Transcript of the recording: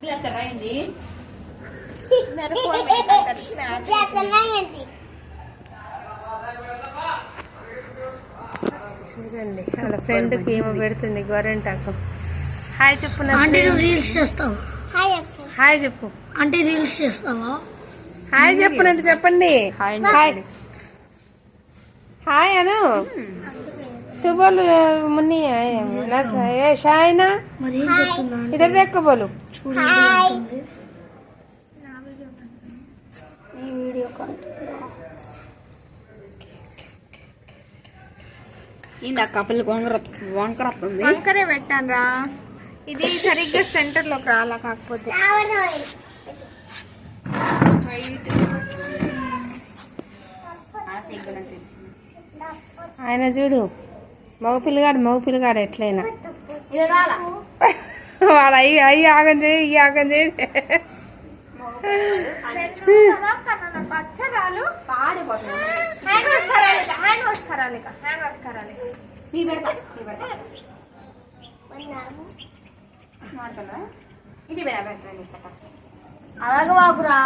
చూడండి వాళ్ళ ఫ్రెండ్ కి ఏమో పెడుతుంది గోరెంటాకు. హాయ్ చెప్పు. అంటే రీల్స్ చేస్తావా? హాయ్ చెప్పు. అంటే రీల్స్ చేస్తావా? హాయ్ చెప్పనంటే చెప్పండి. హాయ్ హాయ్ అను. तू बोल मुन्नी है शायना మరి ఏం చెప్తున్నా? इधर देख को बोलो. ఈ వీడియో ఇందా కప్పలు వంకరస్తుంది. వంకరే పెట్టాను రా. ఇది సరిగ్గా సెంటర్ లోకి రాలా. కాకపోతే ఆయన చూడు మగపిల్లగాడు ఎట్లయినా వాడు అయ్యి ఆగం చేయి ఈ ఆగం చేయి. ఇది అలాగే బాబురా.